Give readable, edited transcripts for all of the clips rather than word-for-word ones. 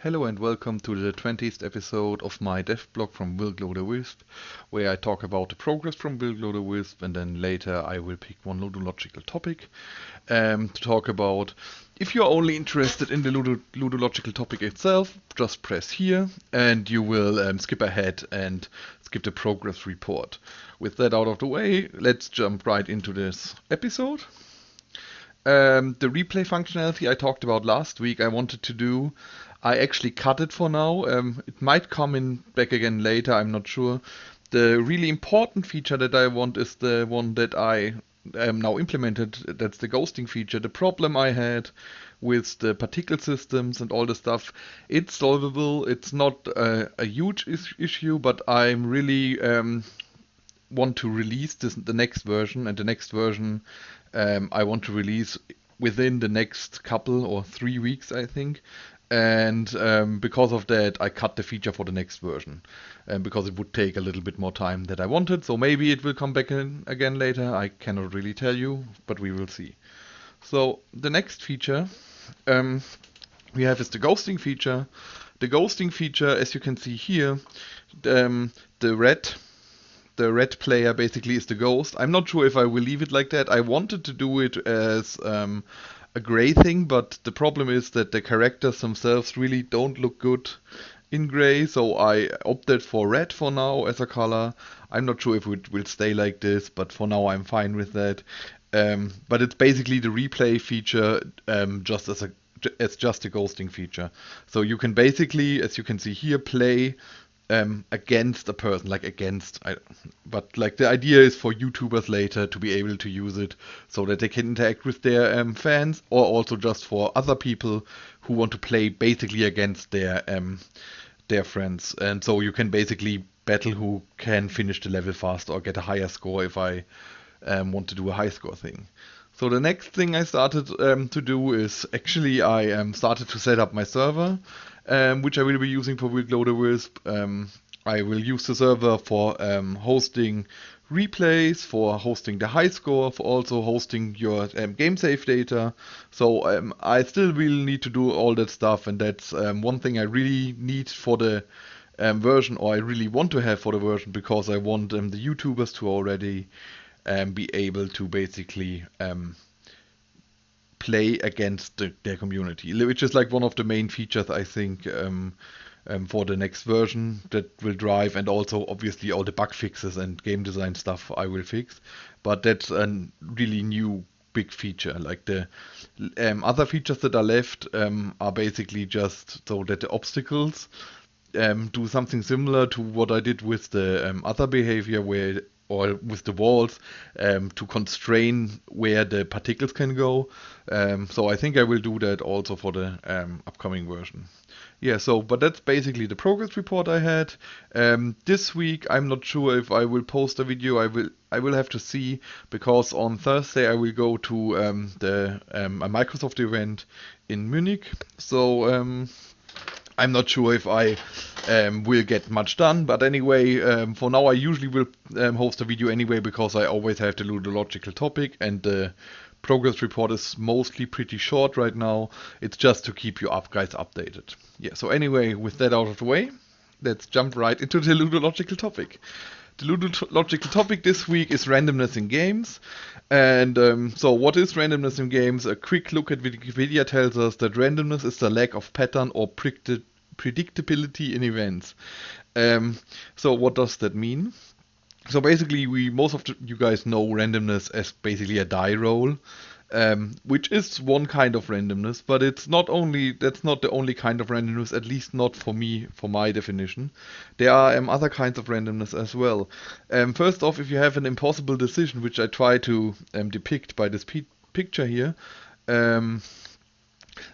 Hello and welcome to the 20th episode of my Devlog from Wisp, where I talk about the progress from Wisp, and then later I will pick one ludological topic to talk about. If you're only interested in the ludological topic itself, just press here and you will skip ahead and skip the progress report. With that out of the way, let's jump right into this episode. The replay functionality I talked about last week, I wanted to do. I actually cut it for now. It might come in back again later, I'm not sure. The really important feature that I want is the one that I now implemented. That's the ghosting feature. The problem I had with the particle systems and all the stuff, it's solvable. It's not a huge issue, but I'm really want to release the next version, and the next version I want to release within the next couple or 3 weeks, I think. And because of that, I cut the feature for the next version, because it would take a little bit more time than I wanted. So maybe it will come back in again later. I cannot really tell you, but we will see. So the next feature we have is the ghosting feature. The ghosting feature, as you can see here, the red player basically is the ghost. I'm not sure if I will leave it like that. I wanted to do it as a gray thing, but the problem is that the characters themselves really don't look good in gray, so I opted for red for now as a color. I'm not sure if it will stay like this, but for now I'm fine with that. But it's basically the replay feature, just as just a ghosting feature. So you can basically, as you can see here, play against a person, but like the idea is for YouTubers later to be able to use it so that they can interact with their fans, or also just for other people who want to play basically against their friends. And so you can basically battle who can finish the level faster or get a higher score if I want to do a high score thing. So the next thing I started to do is actually I started to set up my server, which I will be using for Wisp. I will use the server for hosting replays, for hosting the high score, for also hosting your game save data. So I still will need to do all that stuff, and that's one thing I really need for the version, or I really want to have for the version, because I want the YouTubers to already be able to basically play against their community, which is like one of the main features I think for the next version that will drive, and also obviously all the bug fixes and game design stuff I will fix. But that's a really new big feature. Like the other features that are left are basically just so that the obstacles do something similar to what I did with the other behavior, or with the walls, to constrain where the particles can go. So I think I will do that also for the upcoming version. Yeah, but that's basically the progress report I had. This week I'm not sure if I will post a video. I will have to see, because on Thursday I will go to a Microsoft event in Munich. So I'm not sure if I will get much done, but anyway, for now I usually will host a video anyway, because I always have the ludological topic, and the progress report is mostly pretty short right now. It's just to keep you guys updated. Yeah, so anyway, with that out of the way, let's jump right into the ludological topic. The ludological topic this week is randomness in games. And so what is randomness in games? A quick look at Wikipedia tells us that randomness is the lack of pattern or predictability in events. So what does that mean? So basically, most of you guys know randomness as basically a die roll, which is one kind of randomness, but that's not the only kind of randomness, at least not for me, for my definition. There are other kinds of randomness as well. First off, if you have an impossible decision, which I try to depict by this picture here,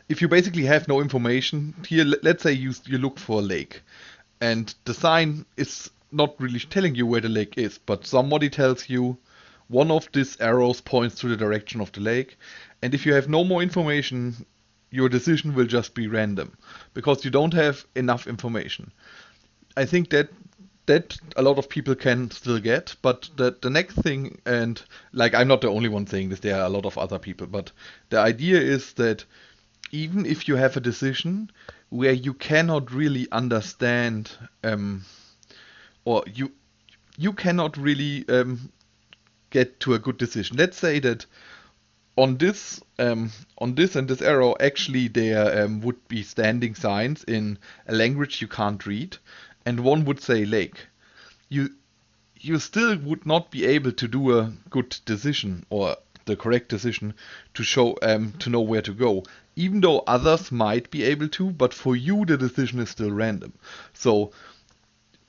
if you basically have no information, here, let's say you look for a lake, and the sign is not really telling you where the lake is, but somebody tells you one of these arrows points to the direction of the lake, and if you have no more information, your decision will just be random, because you don't have enough information. I think that a lot of people can still get, but the next thing, and like I'm not the only one saying this, there are a lot of other people, but the idea is that even if you have a decision, where you cannot really understand, or you cannot really get to a good decision. Let's say that on this and this arrow, actually there would be standing signs in a language you can't read, and one would say lake. You you still would not be able to do a good decision or the correct decision to show to know where to go. Even though others might be able to, but for you the decision is still random. So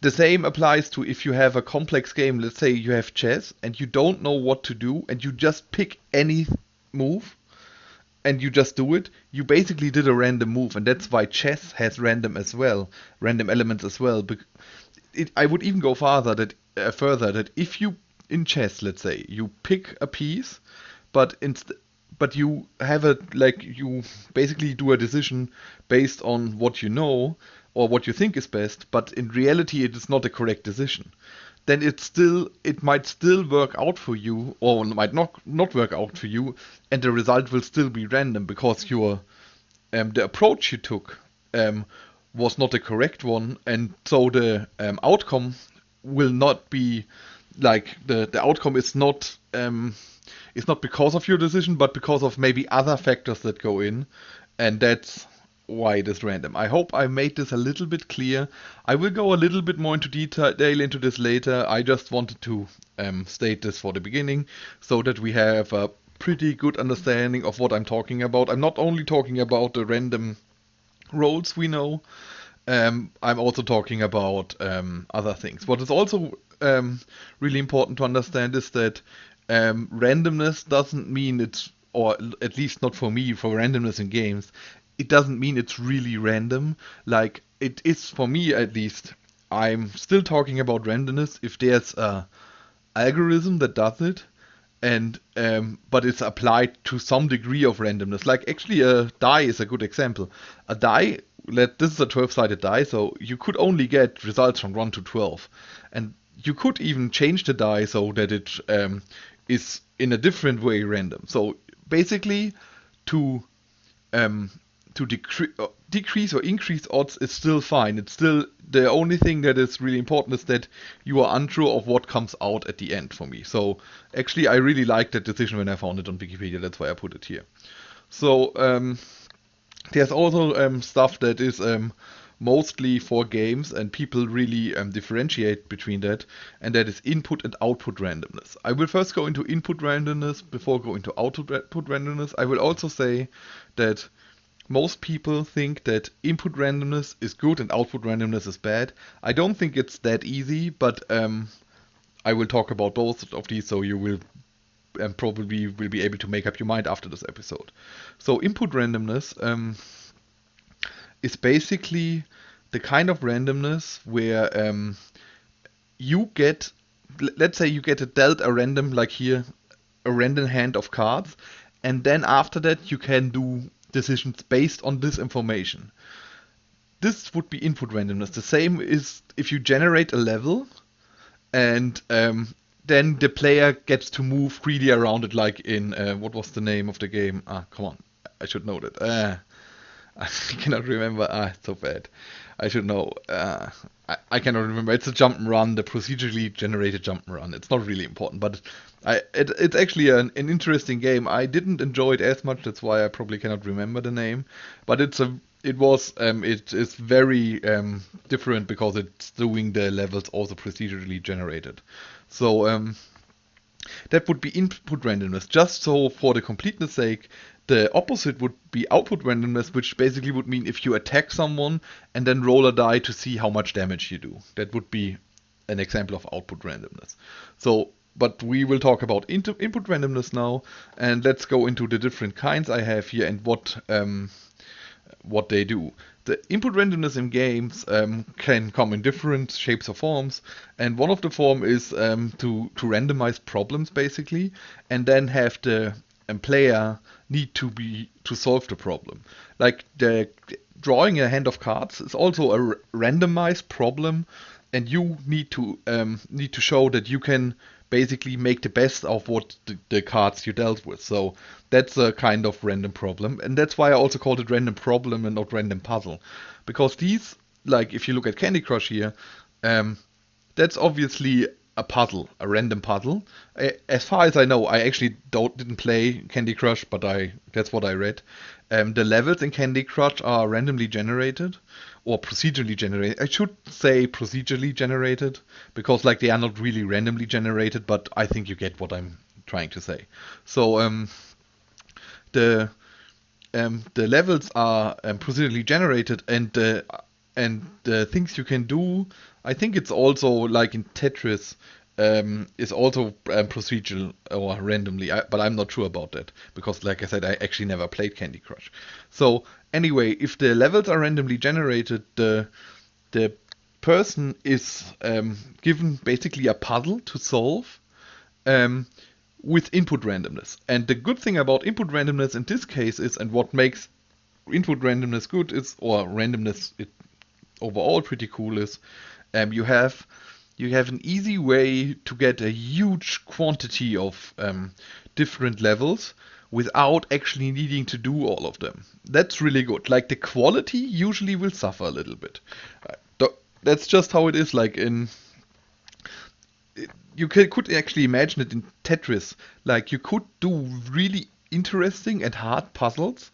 the same applies to if you have a complex game. Let's say you have chess and you don't know what to do and you just pick any move and you just do it. You basically did a random move, and that's why chess has random as well, random elements as well. I would even go further that if you in chess, let's say you pick a piece, but but you have a like you basically do a decision based on what you know or what you think is best, but in reality it is not a correct decision. Then it might still work out for you, or might not work out for you, and the result will still be random because your the approach you took was not the correct one, and so the outcome will not be like the outcome is not because of your decision, but because of maybe other factors that go in, and that's why it is random. I hope I made this a little bit clear. I will go a little bit more into detail into this later. I just wanted to state this for the beginning so that we have a pretty good understanding of what I'm talking about. I'm not only talking about the random roles we know, I'm also talking about other things. What is also really important to understand is that randomness doesn't mean it's, or at least not for me, for randomness in games, it doesn't mean it's really random. Like it is for me at least. I'm still talking about randomness if there's a algorithm that does it, and but it's applied to some degree of randomness. Like actually a die is a good example. A die, this is a 12-sided die, so you could only get results from 1 to 12. And you could even change the die so that it is in a different way random. So basically to decrease or increase odds is still fine. It's still the only thing that is really important is that you are unsure of what comes out at the end for me. So actually, I really liked that decision when I found it on Wikipedia. That's why I put it here. So there's also stuff that is mostly for games, and people really differentiate between that, and that is input and output randomness. I will first go into input randomness before going to output randomness. I will also say that most people think that input randomness is good and output randomness is bad. I don't think it's that easy, but I will talk about both of these, so you will probably will be able to make up your mind after this episode. So input randomness is basically the kind of randomness where you get, let's say you get dealt a random, like here, a random hand of cards, and then after that you can do decisions based on this information. This would be input randomness. The same is if you generate a level and then the player gets to move freely around it, like in what was the name of the game? Come on, I should know that. I cannot remember. It's so bad. I should know. I cannot remember. It's a jump and run, the procedurally generated jump and run. It's not really important, but it's actually an interesting game. I didn't enjoy it as much. That's why I probably cannot remember the name. But it is very different because it's doing the levels also procedurally generated. So that would be input randomness. Just so for the completeness sake, the opposite would be output randomness, which basically would mean if you attack someone and then roll a die to see how much damage you do. That would be an example of output randomness. So, but we will talk about input randomness now, and let's go into the different kinds I have here and what they do. The input randomness in games can come in different shapes or forms, and one of the form is to randomize problems basically, and then have the player need to solve the problem. Like the drawing a hand of cards is also a randomized problem, and you need to show that you can basically make the best of what the cards you dealt with. So that's a kind of random problem, and that's why I also called it random problem and not random puzzle, because these, like if you look at Candy Crush here, um, that's obviously a puzzle, a random puzzle. As far as I know, I actually didn't play Candy Crush, but that's what I read. The levels in Candy Crush are randomly generated or procedurally generated. I should say procedurally generated because like they are not really randomly generated, but I think you get what I'm trying to say. So the the levels are procedurally generated, and the things you can do, I think it's also like in Tetris, is also procedural or randomly, but I'm not sure about that because, like I said, I actually never played Candy Crush. So anyway, if the levels are randomly generated, the person is given basically a puzzle to solve. Um, with input randomness. And the good thing about input randomness in this case is, and what makes input randomness good is, or randomness overall pretty cool is, you have an easy way to get a huge quantity of different levels without actually needing to do all of them. That's really good. Like the quality usually will suffer a little bit. That's just how it is. Like you could actually imagine it in Tetris. Like you could do really interesting and hard puzzles,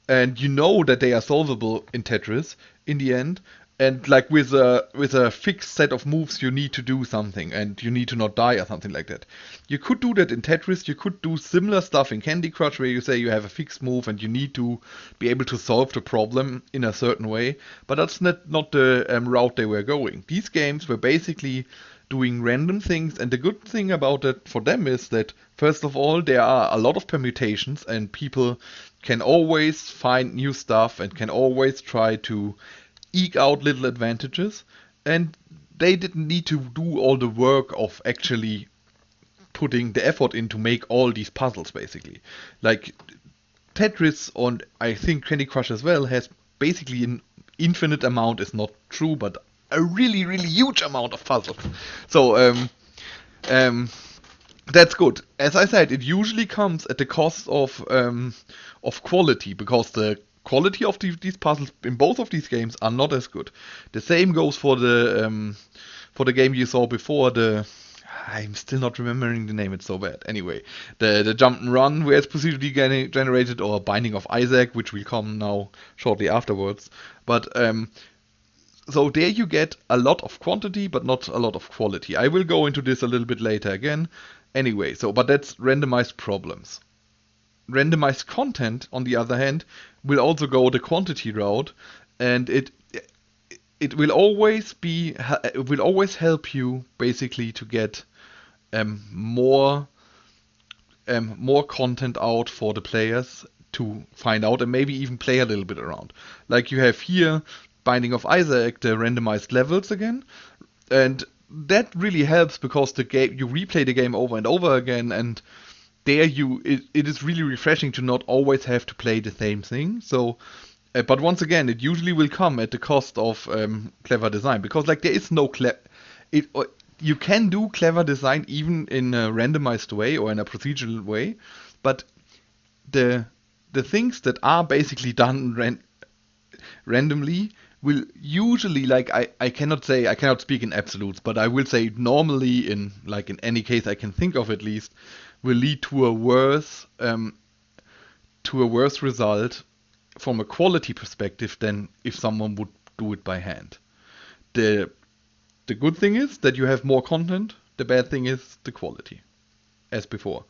and you know that they are solvable in Tetris in the end. And like with a fixed set of moves, you need to do something, and you need to not die or something like that. You could do that in Tetris. You could do similar stuff in Candy Crush, where you say you have a fixed move and you need to be able to solve the problem in a certain way. But that's not the route they were going. These games were basically doing random things, and the good thing about it for them is that first of all there are a lot of permutations, and people can always find new stuff and can always try to eke out little advantages, and they didn't need to do all the work of actually putting the effort in to make all these puzzles basically. Like Tetris, and I think Candy Crush as well, has basically an infinite amount, is not true, but a really, really huge amount of puzzles. So um, that's good. As I said, it usually comes at the cost of quality, because the quality of these puzzles in both of these games are not as good. The same goes for the game you saw before. I'm still not remembering the name. It's so bad. Anyway, the jump and run where it's procedurally generated, or Binding of Isaac, which will come now shortly afterwards. But so there you get a lot of quantity, but not a lot of quality. I will go into this a little bit later again. Anyway, but that's randomized problems. Randomized content, on the other hand, will also go the quantity route, and it will always help you basically to get more content out for the players to find out, and maybe even play a little bit around. Like you have here, Binding of Isaac, the randomized levels again, and that really helps because you replay the game over and over again, and there it is really refreshing to not always have to play the same thing. So, but once again, it usually will come at the cost of clever design, because like there is no you can do clever design even in a randomized way or in a procedural way, but the things that are basically done randomly will usually, like I cannot speak in absolutes, but I will say normally in any case I can think of at least, will lead to a worse result from a quality perspective than if someone would do it by hand. The good thing is that you have more content. The bad thing is the quality, as before.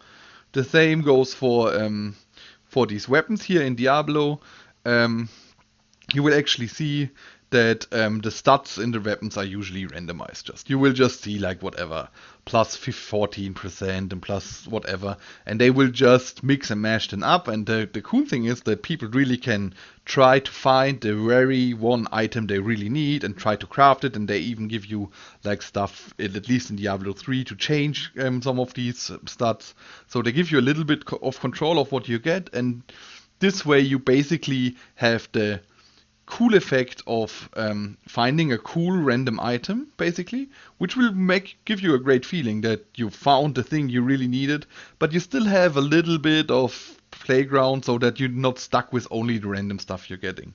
The same goes for these weapons here in Diablo. You will actually see that the stats in the weapons are usually randomized. You will just see like whatever, plus 14% and plus whatever, and they will just mix and mash them up. And the cool thing is that people really can try to find the very one item they really need and try to craft it, and they even give you like stuff, at least in Diablo 3, to change some of these stats. So they give you a little bit of control of what you get, and this way you basically have the cool effect of finding a cool random item, basically, which will give you a great feeling that you found the thing you really needed, but you still have a little bit of playground so that you're not stuck with only the random stuff you're getting.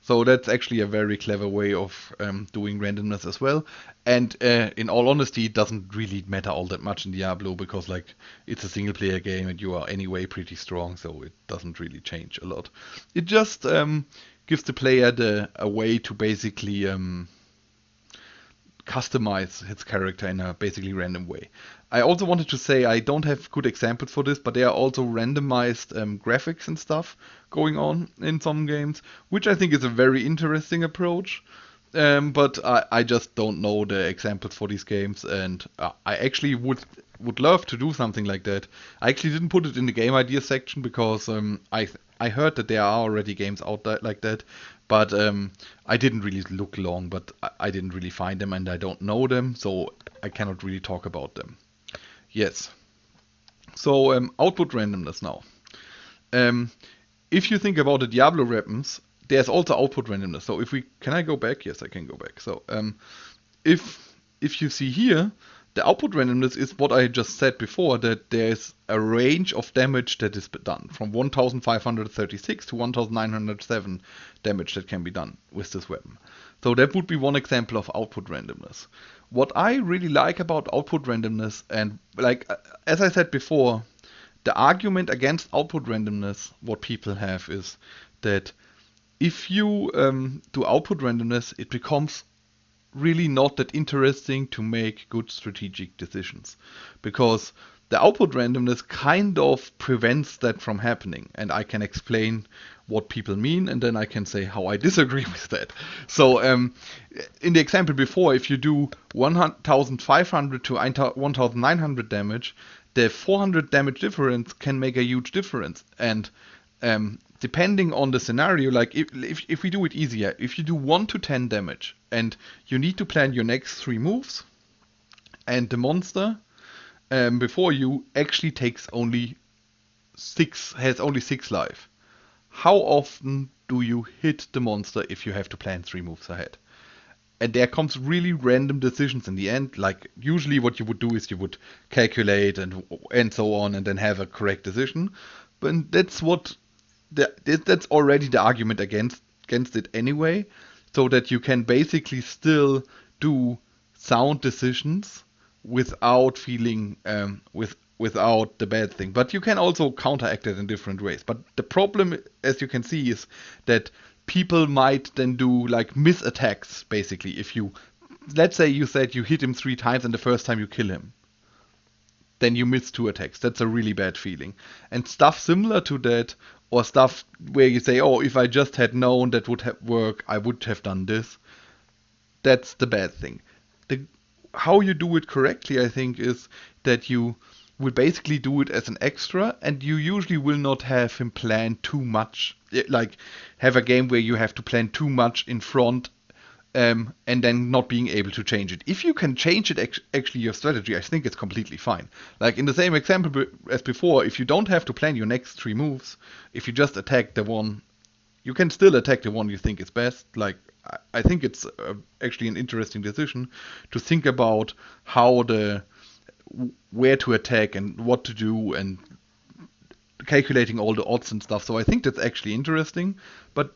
So that's actually a very clever way of doing randomness as well. And in all honesty, it doesn't really matter all that much in Diablo because like it's a single player game and you are anyway pretty strong, so it doesn't really change a lot. It just gives the player a way to basically customize his character in a basically random way. I also wanted to say I don't have good examples for this, but there are also randomized graphics and stuff going on in some games, which I think is a very interesting approach. But I just don't know the examples for these games, and I actually would love to do something like that. I actually didn't put it in the game ideas section because I heard that there are already games out there like that, but I didn't really look long, but I didn't really find them and I don't know them, so I cannot really talk about them. Yes. So output randomness now. If you think about the Diablo weapons, there's also output randomness. So can I go back? Yes, I can go back. So if you see here, the output randomness is what I just said before, that there's a range of damage that is done from 1536 to 1907 damage that can be done with this weapon. So that would be one example of output randomness. What I really like about output randomness, and like as I said before, the argument against output randomness, what people have is that if you do output randomness, it becomes really not that interesting to make good strategic decisions, because the output randomness kind of prevents that from happening, and I can explain what people mean and then I can say how I disagree with that. So in the example before, if you do 1500 to 1900 damage, the 400 damage difference can make a huge difference. And depending on the scenario, like if we do it easier, if you do 1 to 10 damage and you need to plan your next 3 moves, and the monster before you actually takes only 6, has only 6 life, how often do you hit the monster if you have to plan 3 moves ahead? And there comes really random decisions in the end. Like usually what you would do is you would calculate and so on and then have a correct decision. But that's that's already the argument against it anyway, so that you can basically still do sound decisions without feeling without the bad thing. But you can also counteract it in different ways. But the problem, as you can see, is that people might then do like miss attacks, basically. If you, let's say you said you hit him 3 times and the first time you kill him, then you miss 2 attacks. That's a really bad feeling. And stuff similar to that, or stuff where you say, oh, if I just had known that would work, I would have done this. That's the bad thing. How you do it correctly, I think, is that you will basically do it as an extra, and you usually will not have him plan too much. Like, have a game where you have to plan too much in front, and then not being able to change it. If you can change it, actually your strategy, I think it's completely fine. Like in the same example as before, if you don't have to plan your next 3 moves, if you just attack the one, you can still attack the one you think is best. Like, I think it's actually an interesting decision to think about where to attack and what to do and calculating all the odds and stuff. So I think that's actually interesting. But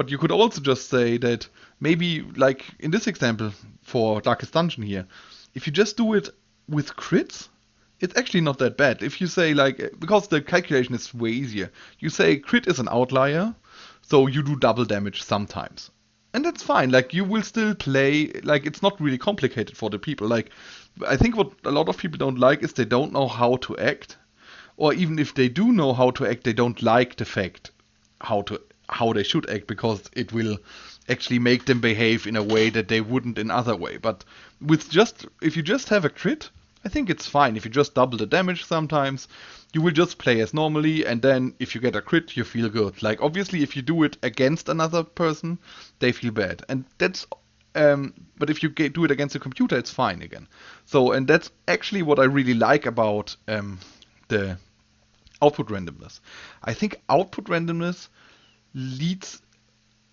you could also just say that maybe, like in this example for Darkest Dungeon here, if you just do it with crits, it's actually not that bad. If you say, like, because the calculation is way easier, you say crit is an outlier, so you do double damage sometimes. And that's fine. Like, you will still play, like, it's not really complicated for the people. Like, I think what a lot of people don't like is they don't know how to act. Or even if they do know how to act, they don't like the fact how they should act, because it will actually make them behave in a way that they wouldn't in other way. But if you just have a crit, I think it's fine. If you just double the damage sometimes, you will just play as normally, and then if you get a crit, you feel good. Like, obviously, if you do it against another person, they feel bad. And that's but if you do it against a computer, it's fine again. So, and that's actually what I really like about the output randomness. I think output randomness leads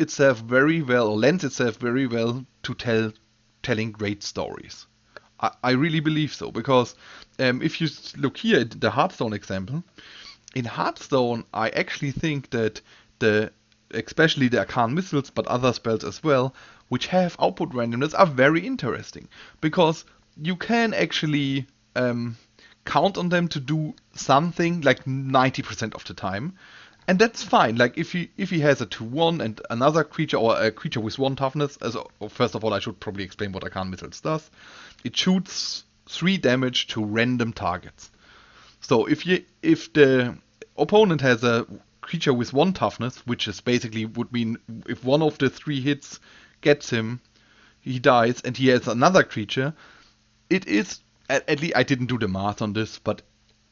itself very well, or lends itself very well to telling great stories. I really believe so, because if you look here at the Hearthstone example, in Hearthstone, I actually think that especially the Arcane Missiles, but other spells as well, which have output randomness, are very interesting, because you can actually count on them to do something like 90% of the time. And that's fine. Like if he has a 2/1 and another creature, or a creature with 1 toughness, first of all I should probably explain what Arcane Missiles does. It shoots 3 damage to random targets. So if the opponent has a creature with 1 toughness, which is basically would mean if one of the 3 hits gets him, he dies, and he has another creature, it is, at least I didn't do the math on this, but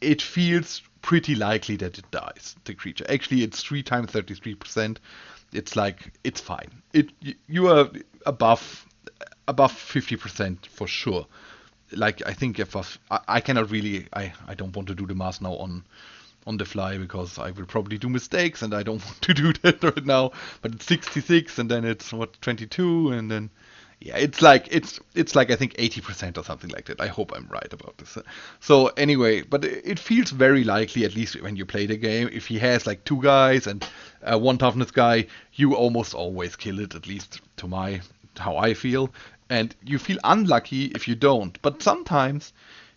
it feels pretty likely that it dies, the creature. Actually, it's 3 times 33%. It's like, it's fine. You are above 50% for sure. Like, I think I cannot really, I don't want to do the math now on the fly, because I will probably do mistakes and I don't want to do that right now. But it's 66, and then it's 22, and then yeah, it's like I think 80% or something like that. I hope I'm right about this. So anyway, but it feels very likely, at least when you play the game. If he has like 2 guys and 1 toughness guy, you almost always kill it, at least to how I feel. And you feel unlucky if you don't. But sometimes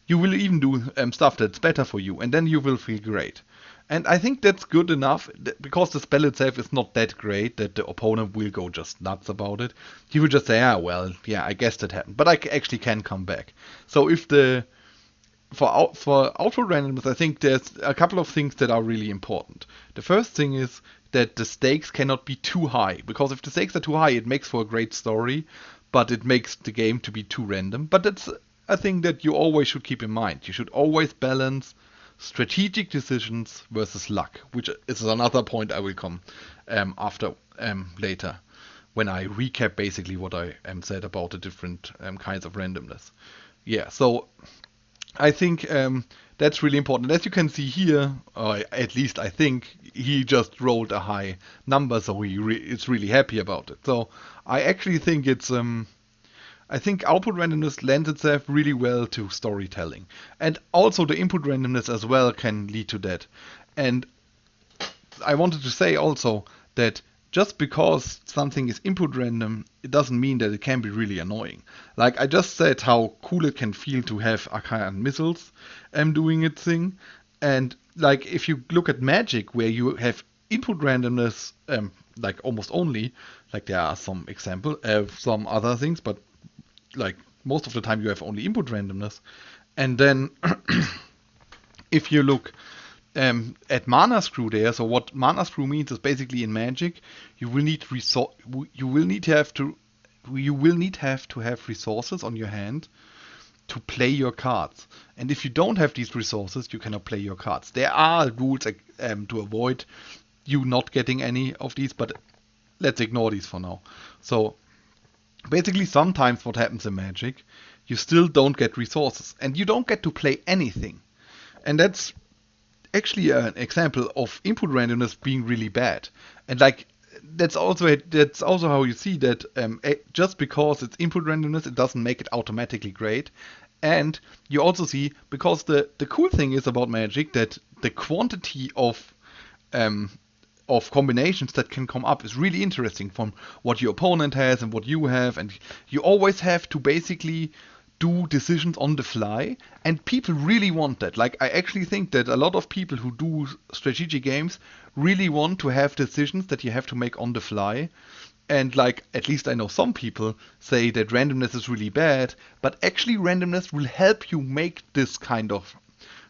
you will even do stuff that's better for you, and then you will feel great. And I think that's good enough, because the spell itself is not that great that the opponent will go just nuts about it. He will just say, well, yeah, I guess that happened, but I actually can come back. So for output randomness, I think there's a couple of things that are really important. The first thing is that the stakes cannot be too high, because if the stakes are too high, it makes for a great story, but it makes the game to be too random. But that's a thing that you always should keep in mind. You should always balance strategic decisions versus luck, which is another point I will come after later, when I recap basically what I said about the different kinds of randomness. Yeah, so I think that's really important. As you can see here, or at least I think, he just rolled a high number, so he is really happy about it. So I actually think I think output randomness lends itself really well to storytelling. And also the input randomness as well can lead to that. And I wanted to say also that just because something is input random, it doesn't mean that it can be really annoying. Like I just said, how cool it can feel to have Arcane Missiles doing its thing. And like if you look at Magic, where you have input randomness, like almost only, like there are some examples, some other things, but like most of the time you have only input randomness. And then if you look at mana screw there, so what mana screw means is basically in Magic, you will need to have resources on your hand to play your cards. And if you don't have these resources, you cannot play your cards. There are rules to avoid you not getting any of these, but let's ignore these for now. So basically, sometimes what happens in Magic, you still don't get resources, and you don't get to play anything. And that's actually an example of input randomness being really bad. And like that's also how you see that just because it's input randomness, it doesn't make it automatically great. And you also see, because the cool thing is about Magic, that the quantity of combinations that can come up is really interesting, from what your opponent has and what you have, and you always have to basically do decisions on the fly, and people really want that. Like I actually think that a lot of people who do strategic games really want to have decisions that you have to make on the fly. And like, at least I know some people say that randomness is really bad, but actually randomness will help you make this kind of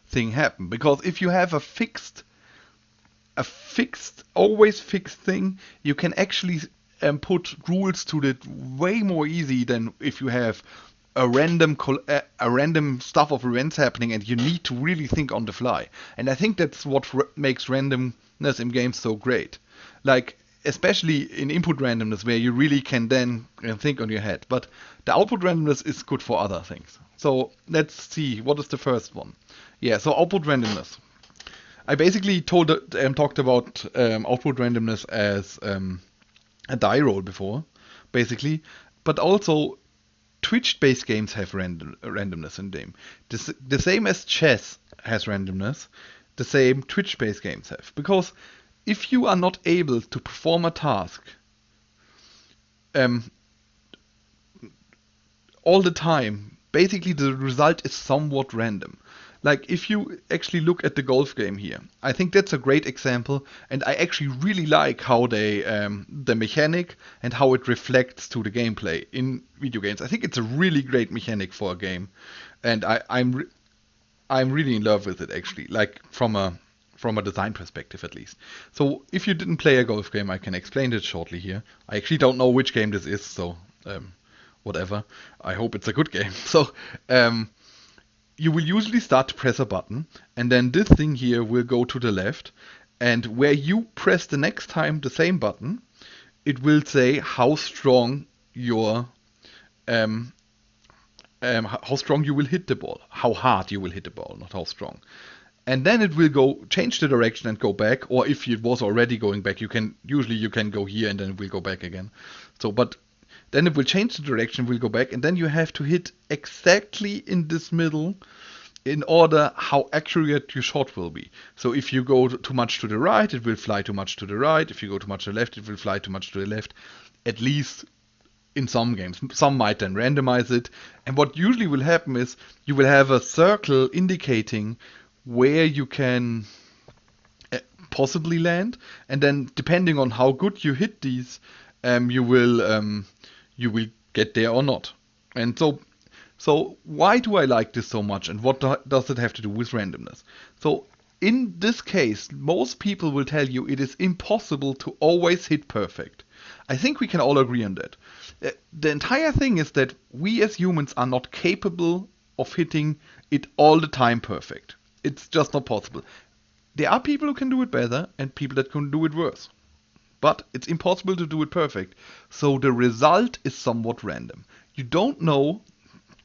thing happen. Because if you have always fixed thing, you can actually put rules to it way more easy than if you have a random stuff of events happening and you need to really think on the fly. And I think that's what makes randomness in games so great. Like, especially in input randomness, where you really can then think on your head. But the output randomness is good for other things. So let's see, what is the first one? Yeah, so output randomness. I basically talked about output randomness as a die roll before, basically. But also, Twitch-based games have randomness in them. The same as chess has randomness, the same Twitch-based games have. Because if you are not able to perform a task um, all the time, basically the result is somewhat random. Like if you actually look at the golf game here, I think that's a great example, and I actually really like how they the mechanic and how it reflects to the gameplay in video games. I think it's a really great mechanic for a game, and I'm really in love with it actually. Like from a design perspective at least. So if you didn't play a golf game, I can explain it shortly here. I actually don't know which game this is, so whatever. I hope it's a good game. So you will usually start to press a button, and then this thing here will go to the left, and where you press the next time the same button, it will say how strong your how strong you will hit the ball, how hard you will hit the ball, not how strong. And then it will go change the direction and go back, or if it was already going back, you can go here and then it will go back again. So, but then it will change the direction, will go back, and then you have to hit exactly in this middle in order how accurate your shot will be. So if you go too much to the right, it will fly too much to the right. If you go too much to the left, it will fly too much to the left. At least in some games. Some might then randomize it. And what usually will happen is you will have a circle indicating where you can possibly land, and then depending on how good you hit these, you will get there or not. And so why do I like this so much, and what does it have to do with randomness? So in this case, most people will tell you it is impossible to always hit perfect. I think we can all agree on that. The entire thing is that we as humans are not capable of hitting it all the time perfect. It's just not possible. There are people who can do it better and people that can do it worse. But it's impossible to do it perfect. So the result is somewhat random. You don't know.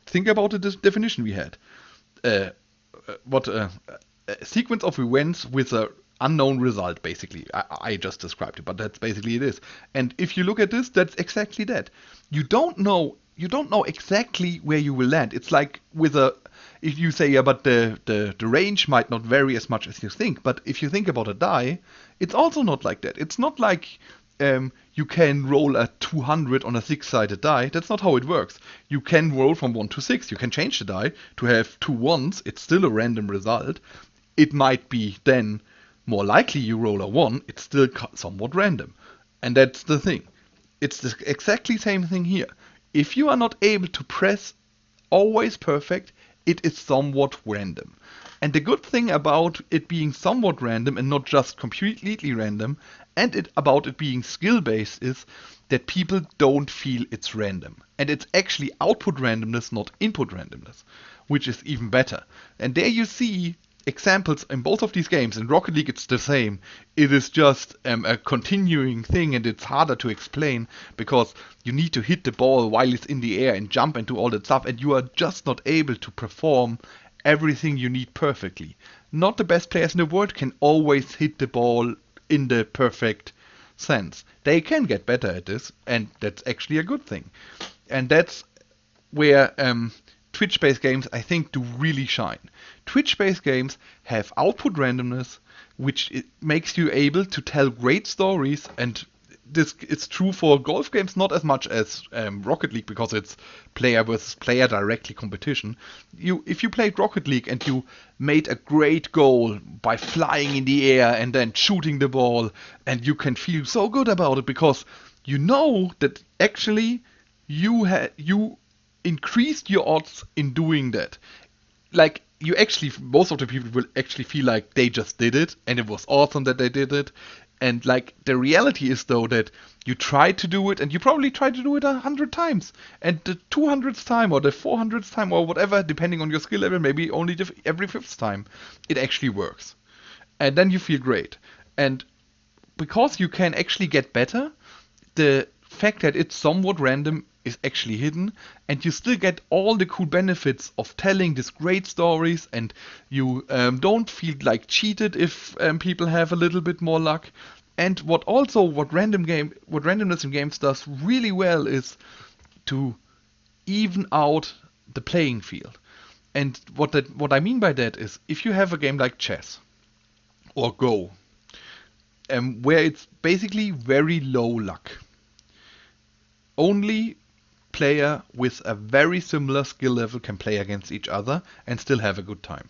Think about the definition we had. A sequence of events with a unknown result, basically. I just described it, but that's basically it is. And if you look at this, that's exactly that. You don't know exactly where you will land. It's like if you say, yeah, but the range might not vary as much as you think. But if you think about a die, it's also not like that. It's not like you can roll a 200 on a 6-sided die. That's not how it works. You can roll from 1 to 6. You can change the die to have 2 ones. It's still a random result. It might be then more likely you roll a 1. It's still somewhat random. And that's the thing. It's the exactly same thing here. If you are not able to press always perfect, it is somewhat random. And the good thing about it being somewhat random and not just completely random, and about it being skill-based, is that people don't feel it's random. And it's actually output randomness, not input randomness, which is even better. And there you see examples in both of these games. In Rocket League, it's the same. It is just a continuing thing, and it's harder to explain because you need to hit the ball while it's in the air and jump and do all that stuff, and you are just not able to perform everything you need perfectly. Not the best players in the world can always hit the ball in the perfect sense. They can get better at this, and that's actually a good thing. And that's where Twitch-based games, I think, do really shine. Twitch-based games have output randomness, which makes you able to tell great stories, and this is true for golf games, not as much as Rocket League, because it's player versus player directly competition. If you played Rocket League and you made a great goal by flying in the air and then shooting the ball, and you can feel so good about it because you know that actually you increased your odds in doing that. Like, most of the people will actually feel like they just did it, and it was awesome that they did it. And like, the reality is though that you tried to do it, and you probably tried to do it 100 times, and the 200th time or the 400th time or whatever, depending on your skill level, maybe only every 5th time, it actually works. And then you feel great. And because you can actually get better, the fact that it's somewhat random is actually hidden, and you still get all the cool benefits of telling these great stories, and you don't feel like cheated if people have a little bit more luck. And what randomness in games does really well is to even out the playing field. And what I mean by that is, if you have a game like chess or Go, where it's basically very low luck, only player with a very similar skill level can play against each other and still have a good time.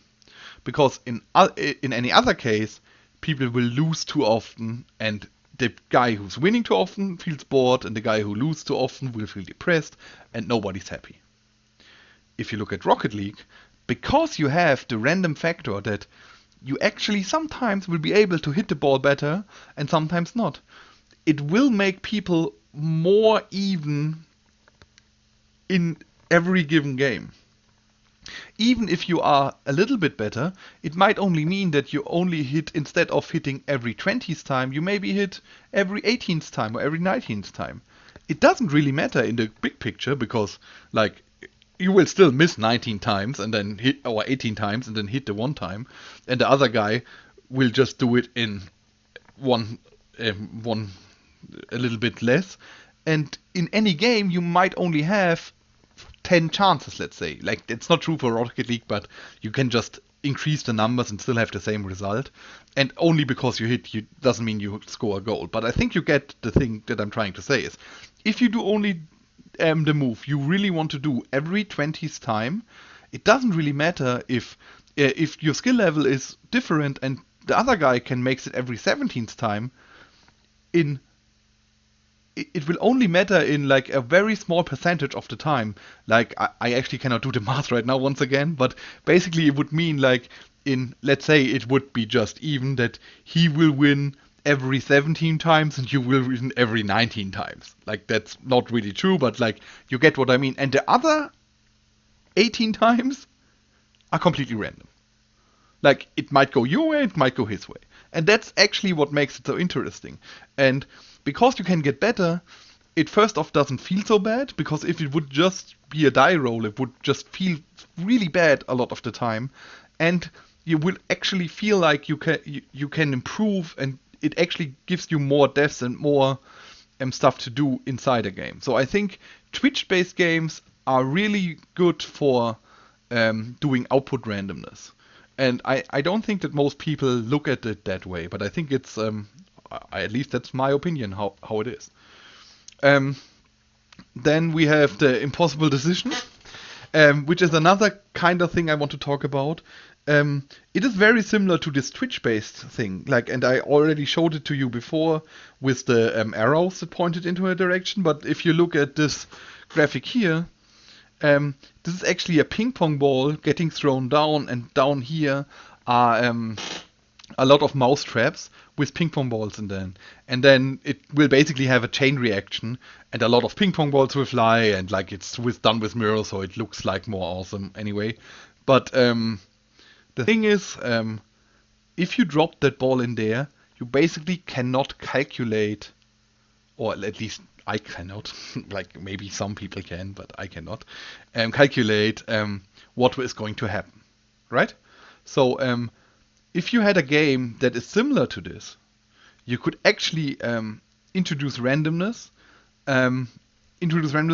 Because in any other case, people will lose too often, and the guy who's winning too often feels bored, and the guy who loses too often will feel depressed, and nobody's happy. If you look at Rocket League, because you have the random factor that you actually sometimes will be able to hit the ball better and sometimes not, it will make people more even in every given game. Even if you are a little bit better, it might only mean that you only hit, instead of hitting every 20th time, you maybe hit every 18th time or every 19th time. It doesn't really matter in the big picture, because like you will still miss 19 times and then hit, or 18 times and then hit the one time, and the other guy will just do it in one a little bit less. And in any game, you might only have 10 chances, let's say. Like, it's not true for Rocket League, but you can just increase the numbers and still have the same result. And only because you hit, you doesn't mean you score a goal. But I think you get the thing that I'm trying to say is, if you do only the move you really want to do every 20th time, it doesn't really matter if your skill level is different and the other guy can make it every 17th time. It will only matter in like a very small percentage of the time. Like, I actually cannot do the math right now once again, but basically it would mean, like, let's say it would be just even, that he will win every 17 times and you will win every 19 times. Like, that's not really true, but like, you get what I mean. And the other 18 times are completely random. Like, it might go your way, it might go his way. And that's actually what makes it so interesting. And because you can get better, it first off doesn't feel so bad, because if it would just be a die roll, it would just feel really bad a lot of the time. And you will actually feel like you can improve, and it actually gives you more deaths and more stuff to do inside a game. So I think Twitch-based games are really good for doing output randomness. And I don't think that most people look at it that way, but I think it's, at least that's my opinion, how it is. Then we have the impossible decision, which is another kind of thing I want to talk about. It is very similar to this Twitch-based thing, like, and I already showed it to you before with the arrows that pointed into a direction. But if you look at this graphic here, this is actually a ping pong ball getting thrown down, and down here are a lot of mouse traps with ping pong balls in them. And then it will basically have a chain reaction, and a lot of ping pong balls will fly, and like it's done with mirrors, so it looks like more awesome anyway. But the thing is, if you drop that ball in there, you basically cannot calculate, or at least I cannot, like maybe some people can, but I cannot, calculate what is going to happen, right? So if you had a game that is similar to this, you could actually introduce randomness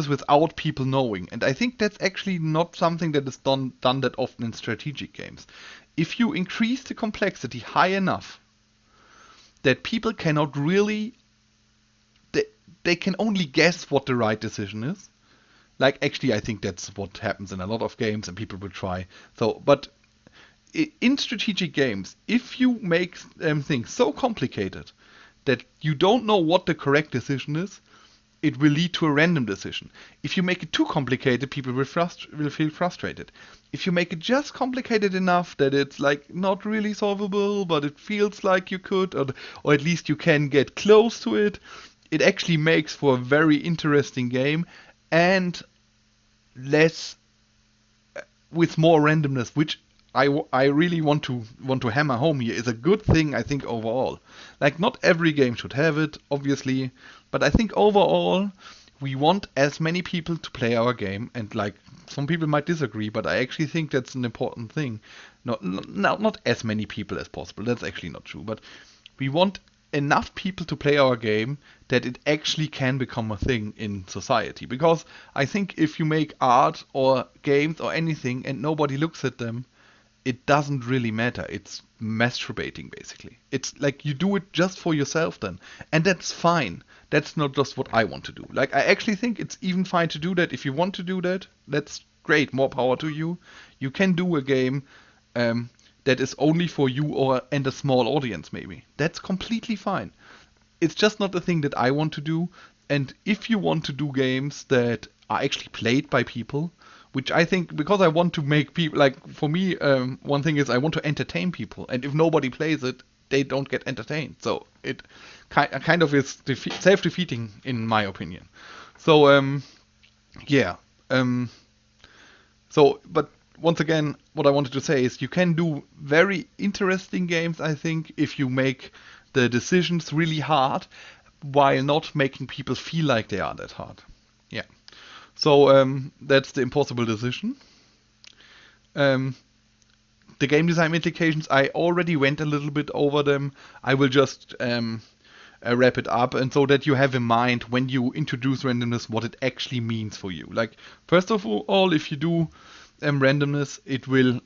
without people knowing. And I think that's actually not something that is done that often in strategic games. If you increase the complexity high enough that people cannot really, they can only guess what the right decision is. Like, actually, I think that's what happens in a lot of games, and people will try. So, but in strategic games, if you make things so complicated that you don't know what the correct decision is, it will lead to a random decision. If you make it too complicated, people will feel frustrated. If you make it just complicated enough that it's like not really solvable, but it feels like you could, or at least you can get close to it, it actually makes for a very interesting game, and with more randomness, which I really want to hammer home here, is a good thing, I think, overall. Like, not every game should have it, obviously, but I think overall we want as many people to play our game, and like, some people might disagree, but I actually think that's an important thing. Not as many people as possible, that's actually not true, but we want enough people to play our game that it actually can become a thing in society. Because I think if you make art or games or anything and nobody looks at them, it doesn't really matter. It's masturbating basically. It's like you do it just for yourself then. And that's fine. That's not just what I want to do. Like I actually think it's even fine to do that. If you want to do that, that's great. More power to you. You can do a game that is only for you and a small audience maybe. That's completely fine. It's just not the thing that I want to do. And if you want to do games that are actually played by people, which I think, because I want to make people, like for me, one thing is I want to entertain people, and if nobody plays it, they don't get entertained. So it kind of is self-defeating in my opinion. So yeah. But once again, what I wanted to say is you can do very interesting games, I think, if you make the decisions really hard while not making people feel like they are that hard. Yeah. So that's the impossible decision. The game design implications, I already went a little bit over them. I will just wrap it up, and so that you have in mind when you introduce randomness what it actually means for you. Like, first of all, if you do randomness, it will,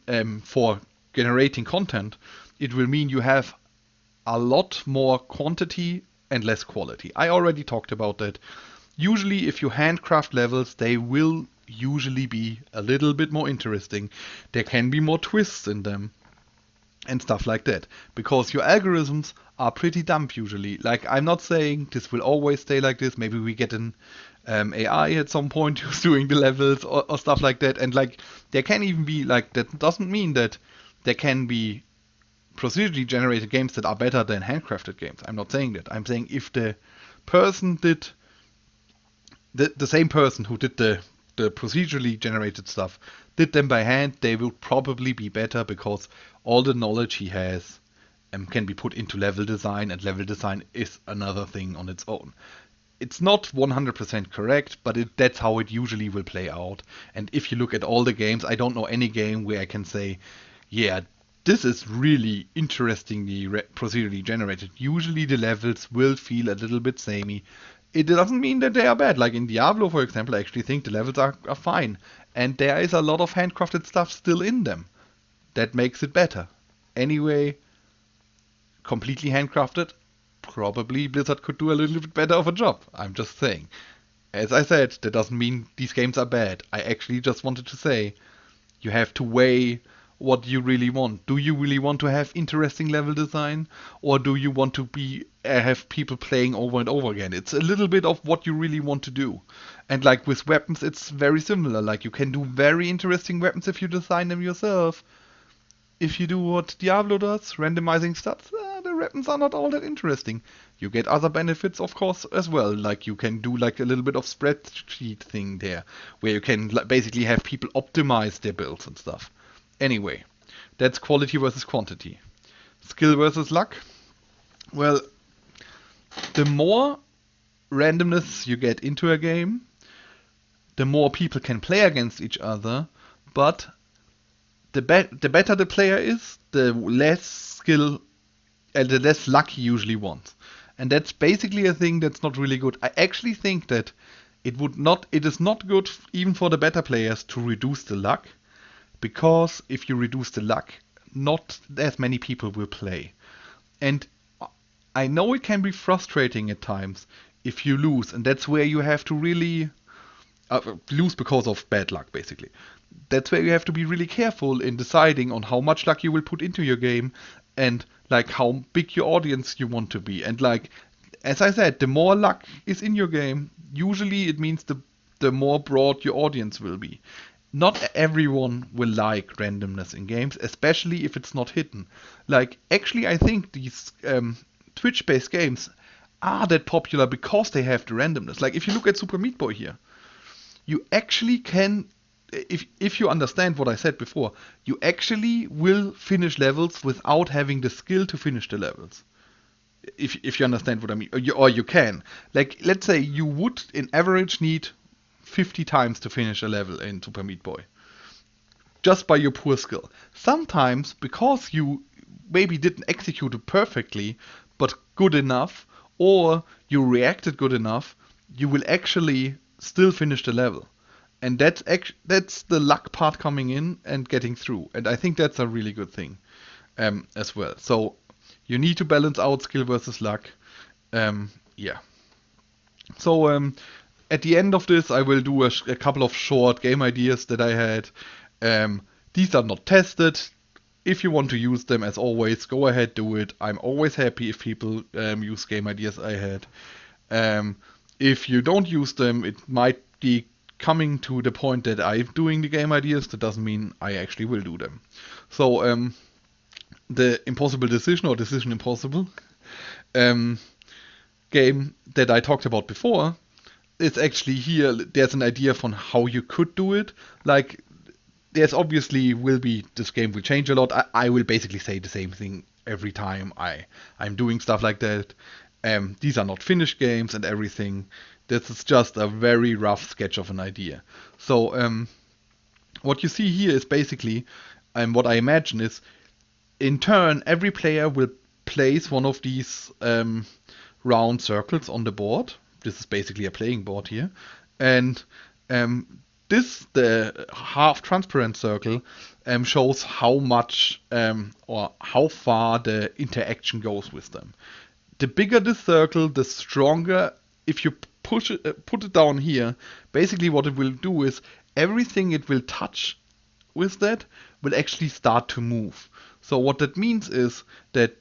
for generating content, it will mean you have a lot more quantity and less quality. I already talked about that. Usually, if you handcraft levels, they will usually be a little bit more interesting. There can be more twists in them and stuff like that, because your algorithms are pretty dumb usually. Like, I'm not saying this will always stay like this. Maybe we get an AI at some point who's doing the levels or stuff like that. And like, there can even be like, that doesn't mean that there can be procedurally generated games that are better than handcrafted games. I'm not saying that. I'm saying if the person did the same person who did the procedurally generated stuff did them by hand, they will probably be better because all the knowledge he has can be put into level design, and level design is another thing on its own. It's not 100% correct, but that's how it usually will play out. And if you look at all the games, I don't know any game where I can say, yeah, this is really interestingly procedurally generated. Usually the levels will feel a little bit samey. It doesn't mean that they are bad. Like in Diablo, for example, I actually think the levels are fine. And there is a lot of handcrafted stuff still in them. That makes it better. Anyway, completely handcrafted, probably Blizzard could do a little bit better of a job. I'm just saying. As I said, that doesn't mean these games are bad. I actually just wanted to say you have to weigh what you really want. Do you really want to have interesting level design, or do you want to be have people playing over and over again? It's a little bit of what you really want to do. And like with weapons, it's very similar. Like you can do very interesting weapons if you design them yourself. If you do what Diablo does, randomizing stats, the weapons are not all that interesting. You get other benefits, of course, as well. Like you can do like a little bit of spreadsheet thing there, where you can basically have people optimize their builds and stuff. Anyway, that's quality versus quantity. Skill versus luck. Well, the more randomness you get into a game, the more people can play against each other, but the better the player is, the less skill and the less luck he usually wants. And that's basically a thing that's not really good. I actually think that it is not good even for the better players to reduce the luck, because if you reduce the luck, not as many people will play. And I know it can be frustrating at times if you lose, and that's where you have to really lose because of bad luck, basically. That's where you have to be really careful in deciding on how much luck you will put into your game, and like how big your audience you want to be. And like, as I said, the more luck is in your game, usually it means the more broad your audience will be. Not everyone will like randomness in games, especially if it's not hidden. Like, actually, I think these Twitch-based games are that popular because they have the randomness. Like, if you look at Super Meat Boy here, you actually can, if you understand what I said before, you actually will finish levels without having the skill to finish the levels. If you understand what I mean, or you can. Like, let's say you would, in average, need 50 times to finish a level in Super Meat Boy. Just by your poor skill. Sometimes, because you maybe didn't execute it perfectly, but good enough, or you reacted good enough, you will actually still finish the level. And that's the luck part coming in and getting through. And I think that's a really good thing as well. So you need to balance out skill versus luck. Yeah. So at the end of this, I will do a couple of short game ideas that I had. These are not tested. If you want to use them, as always, go ahead, do it. I'm always happy if people use game ideas I had. If you don't use them, it might be coming to the point that I'm doing the game ideas. That doesn't mean I actually will do them. So the Impossible Decision, or Decision Impossible game that I talked about before, it's actually here. There's an idea for how you could do it. Like, there's obviously will be, this game will change a lot. I will basically say the same thing every time I'm doing stuff like that. These are not finished games and everything. This is just a very rough sketch of an idea. So what you see here is basically, what I imagine is, in turn, every player will place one of these round circles on the board. This is basically a playing board here. And the half transparent circle shows how much or how far the interaction goes with them. The bigger the circle, the stronger. If you put it down here, basically what it will do is everything it will touch with that will actually start to move. So what that means is that,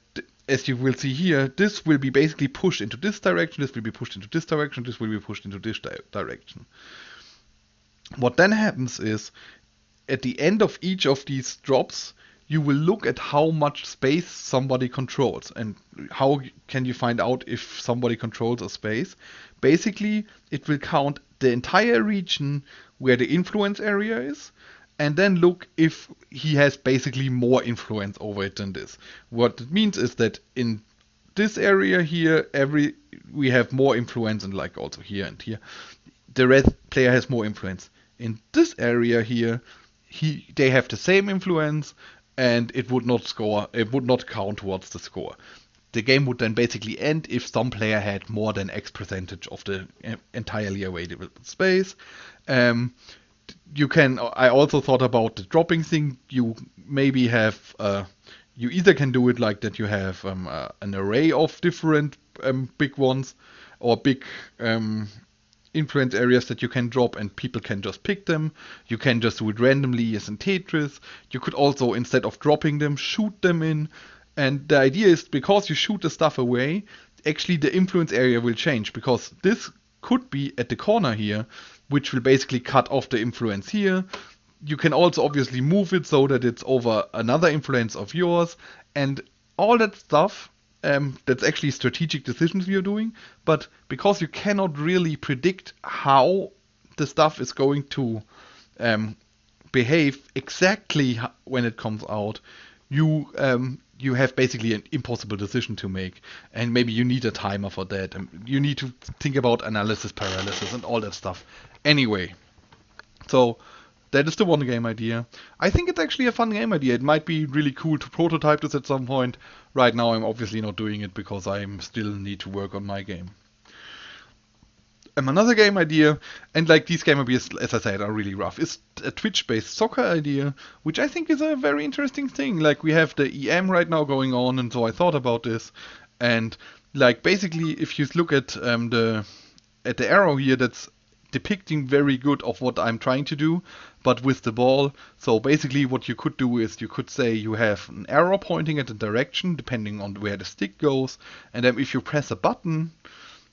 as you will see here, this will be basically pushed into this direction, this will be pushed into this direction, this will be pushed into this direction. What then happens is, at the end of each of these drops, you will look at how much space somebody controls. And how can you find out if somebody controls a space? Basically, it will count the entire region where the influence area is, and then look if he has basically more influence over it than this. What it means is that in this area here, we have more influence, and like also here and here, the red player has more influence. In this area here, they have the same influence, and it would not count towards the score. The game would then basically end if some player had more than X percentage of the entirely available space. I also thought about the dropping thing. You maybe have, you either can do it like that, you have an array of different big ones, or big influence areas that you can drop, and people can just pick them. You can just do it randomly as in Tetris. You could also, instead of dropping them, shoot them in. And the idea is, because you shoot the stuff away, actually the influence area will change, because this could be at the corner here, which will basically cut off the influence here. You can also obviously move it so that it's over another influence of yours, and all that stuff. That's actually strategic decisions you're doing, but because you cannot really predict how the stuff is going to behave exactly when it comes out, you have basically an impossible decision to make, and maybe you need a timer for that, and you need to think about analysis paralysis and all that stuff. Anyway, so that is the one game idea. I think it's actually a fun game idea. It might be really cool to prototype this at some point. Right now I'm obviously not doing it because I still need to work on my game. Another game idea, and like these game ideas, as I said, are really rough, is a Twitch-based soccer idea, which I think is a very interesting thing. Like, we have the EM right now going on, and so I thought about this. And like, basically, if you look at the arrow here, that's depicting very good of what I'm trying to do, but with the ball. So basically what you could do is, you could say you have an arrow pointing at a direction depending on where the stick goes, and then if you press a button,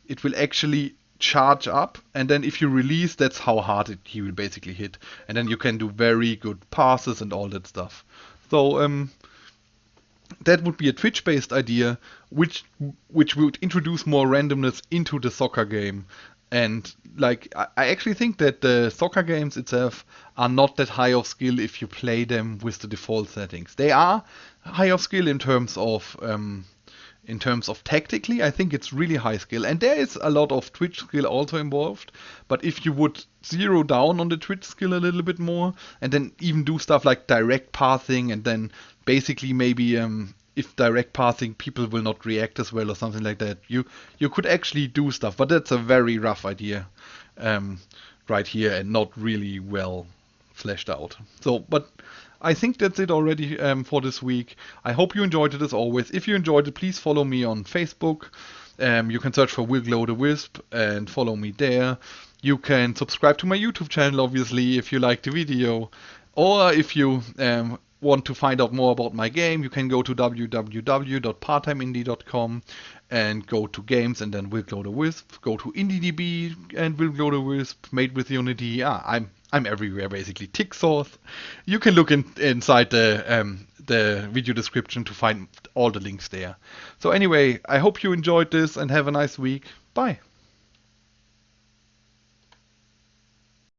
it will actually charge up, and then if you release, that's how hard he will basically hit, and then you can do very good passes and all that stuff. So that would be a Twitch-based idea, which would introduce more randomness into the soccer game. And like, I actually think that the soccer games itself are not that high of skill if you play them with the default settings. They are high of skill in terms of tactically. I think it's really high skill, and there is a lot of Twitch skill also involved. But if you would zero down on the Twitch skill a little bit more, and then even do stuff like direct passing, and then basically maybe if direct pathing people will not react as well or something like that. You could actually do stuff, but that's a very rough idea right here and not really well fleshed out. So, but I think that's it already for this week. I hope you enjoyed it as always. If you enjoyed it, please follow me on Facebook. You can search for Wilglow the Wisp and follow me there. You can subscribe to my YouTube channel, obviously, if you like the video. Or if you want to find out more about my game, you can go to www.parttimeindie.com and go to games and then Wilglow the Wisp. Go to IndieDB and Wilglow the Wisp, made with Unity. I'm everywhere basically. Tick source. You can look inside the video description to find all the links there. So anyway, I hope you enjoyed this and have a nice week. Bye.